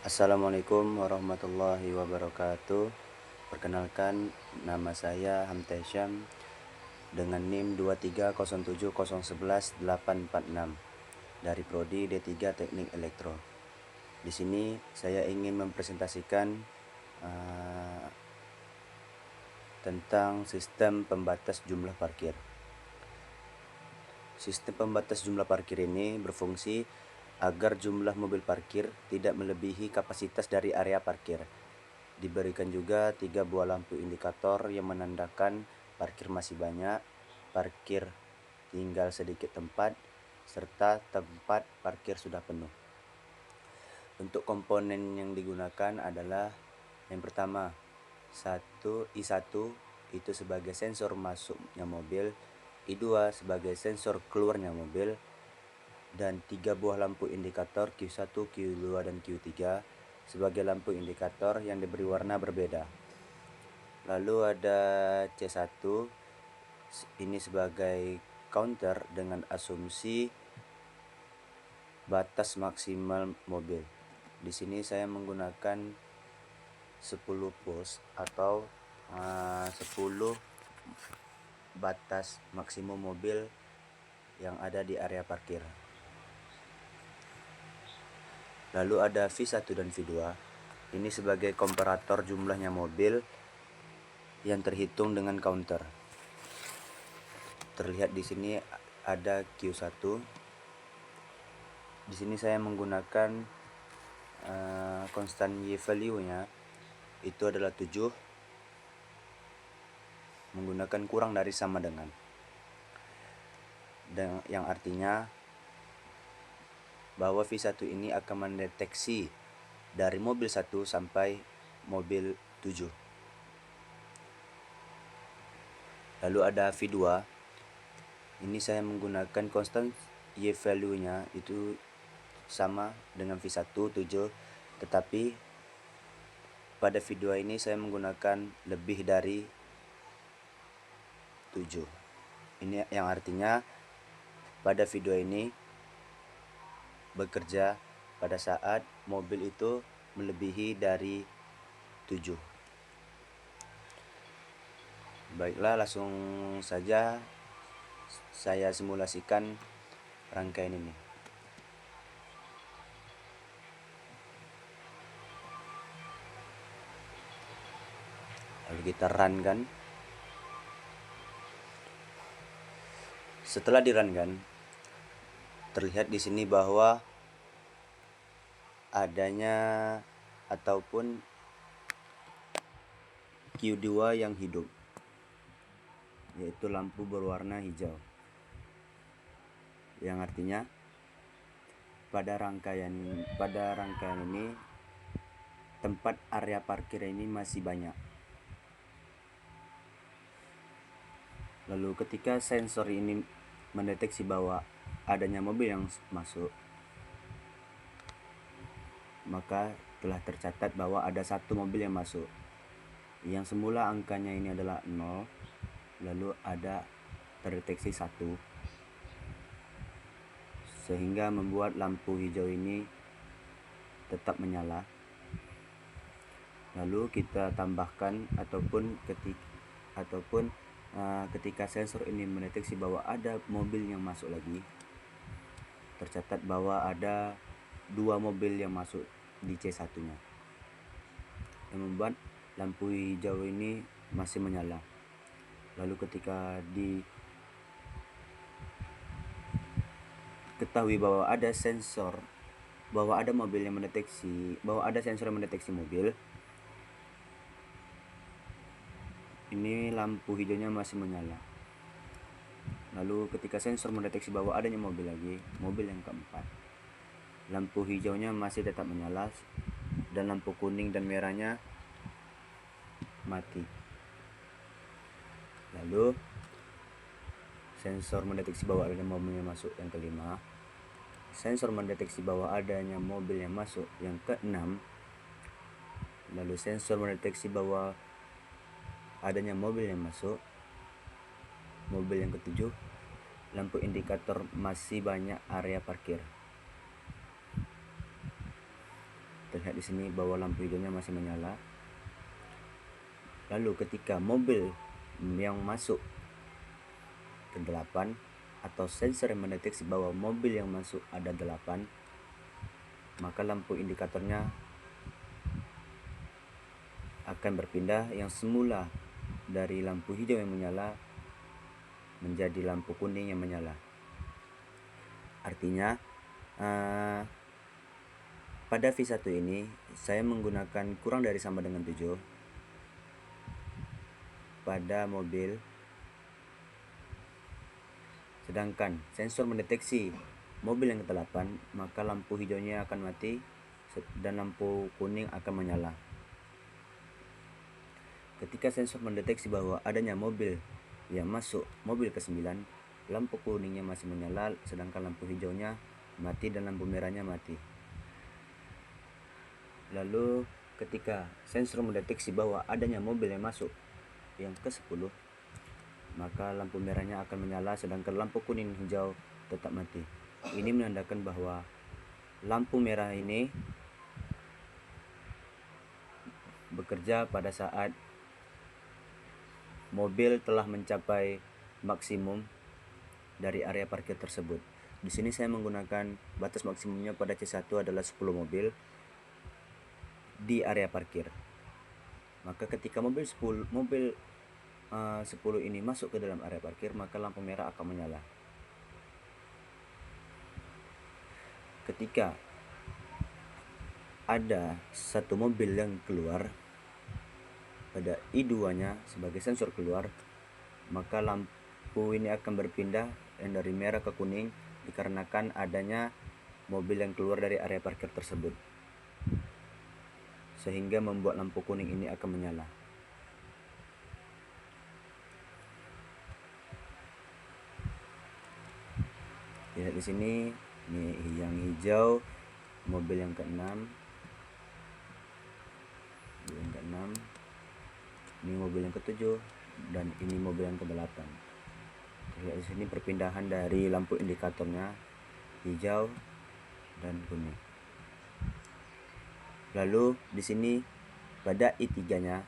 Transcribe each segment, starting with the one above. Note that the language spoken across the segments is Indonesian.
Assalamualaikum warahmatullahi wabarakatuh. Perkenalkan, nama saya Hamta Syam dengan NIM 23070118846 dari Prodi D3 Teknik Elektro. Di sini saya ingin mempresentasikan tentang sistem pembatas jumlah parkir. Sistem pembatas jumlah parkir ini berfungsi agar jumlah mobil parkir tidak melebihi kapasitas dari area parkir. Diberikan juga 3 buah lampu indikator yang menandakan parkir masih banyak, parkir tinggal sedikit tempat, serta tempat parkir sudah penuh. Untuk komponen yang digunakan adalah yang pertama, I1 itu sebagai sensor masuknya mobil, I2 sebagai sensor keluarnya mobil, dan 3 buah lampu indikator Q1, Q2, dan Q3 sebagai lampu indikator yang diberi warna berbeda. Lalu ada C1, ini sebagai counter dengan asumsi batas maksimal mobil. Di sini saya menggunakan 10 post atau 10 batas maksimum mobil yang ada di area parkir. Lalu ada V1 dan V2. Ini sebagai komparator jumlahnya mobil yang terhitung dengan counter. Terlihat di sini ada Q1. Di sini saya menggunakan constant Y value-nya itu adalah 7, menggunakan kurang dari sama dengan, dan yang artinya bahwa V1 ini akan mendeteksi dari mobil 1 sampai mobil 7. Lalu ada V2. Ini saya menggunakan constant Y value-nya itu sama dengan V1 7, tetapi pada V2 ini saya menggunakan lebih dari 7. Ini yang artinya pada V2 ini bekerja pada saat mobil itu melebihi dari 7. Baiklah, langsung saja saya simulasikan rangkaian ini. Lalu kita run kan. Setelah di run kan, terlihat di sini bahwa adanya ataupun Q2 yang hidup, yaitu lampu berwarna hijau, yang artinya pada rangkaian ini tempat area parkir ini masih banyak. Lalu ketika sensor ini mendeteksi bahwa adanya mobil yang masuk, maka telah tercatat bahwa ada satu mobil yang masuk. Yang semula angkanya ini adalah 0, lalu ada terdeteksi 1, sehingga membuat lampu hijau ini tetap menyala. Lalu kita tambahkan ketika sensor ini mendeteksi bahwa ada mobil yang masuk lagi, tercatat bahwa ada 2 mobil yang masuk di C1-nya, yang membuat lampu hijau ini masih menyala. Lalu ketika diketahui bahwa ada sensor yang mendeteksi mobil, ini lampu hijaunya masih menyala. Lalu ketika sensor mendeteksi bahwa adanya mobil lagi, mobil yang keempat, lampu hijaunya masih tetap menyala dan lampu kuning dan merahnya mati. Lalu sensor mendeteksi bahwa adanya mobil yang masuk yang kelima, sensor mendeteksi bahwa adanya mobil yang masuk yang keenam, lalu sensor mendeteksi bahwa adanya mobil yang masuk mobil yang ketujuh, lampu indikator masih banyak area parkir. Terlihat di sini bahwa lampu hijaunya masih menyala. Lalu ketika mobil yang masuk ke 8 atau sensor yang mendeteksi bahwa mobil yang masuk ada 8, maka lampu indikatornya akan berpindah, yang semula dari lampu hijau yang menyala menjadi lampu kuning yang menyala. Artinya pada V1 ini saya menggunakan kurang dari sama dengan 7 pada mobil, sedangkan sensor mendeteksi mobil yang ke-8, maka lampu hijaunya akan mati dan lampu kuning akan menyala. Ketika sensor mendeteksi bahwa adanya mobil yang masuk mobil ke-9, lampu kuningnya masih menyala, sedangkan lampu hijaunya mati dan lampu merahnya mati. Lalu ketika sensor mendeteksi bahwa adanya mobil yang masuk yang ke-10, maka lampu merahnya akan menyala, sedangkan lampu kuning hijau tetap mati. Ini menandakan bahwa lampu merah ini bekerja pada saat mobil telah mencapai maksimum dari area parkir tersebut. Di sini saya menggunakan batas maksimumnya pada C1 adalah 10 mobil di area parkir. Maka ketika mobil 10 ini masuk ke dalam area parkir, maka lampu merah akan menyala. Ketika ada satu mobil yang keluar pada I2-nya sebagai sensor keluar, maka lampu ini akan berpindah yang dari merah ke kuning dikarenakan adanya mobil yang keluar dari area parkir tersebut, sehingga membuat lampu kuning ini akan menyala. Lihat di sini, ini yang hijau mobil yang ke-6, ini mobil yang ke-7, dan ini mobil yang ke-8. Lihat di sini perpindahan dari lampu indikatornya hijau dan kuning. Lalu di sini pada I3-nya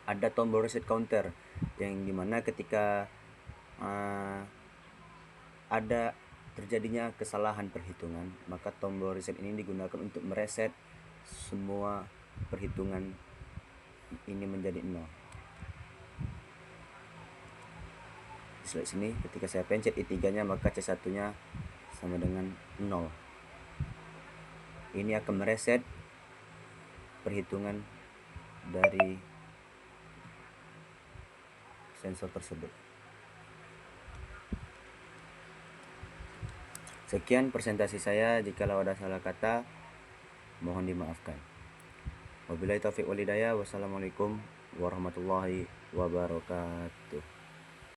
ada tombol reset counter, yang dimana ketika ada terjadinya kesalahan perhitungan, maka tombol reset ini digunakan untuk mereset semua perhitungan ini menjadi 0. Di sini ketika saya pencet I3-nya, maka C1-nya sama dengan 0. Ini akan mereset perhitungan dari sensor tersebut. Sekian presentasi saya, jikalau ada salah kata mohon dimaafkan. Wabillahi taufiq wal hidayah. Wassalamualaikum warahmatullahi wabarakatuh.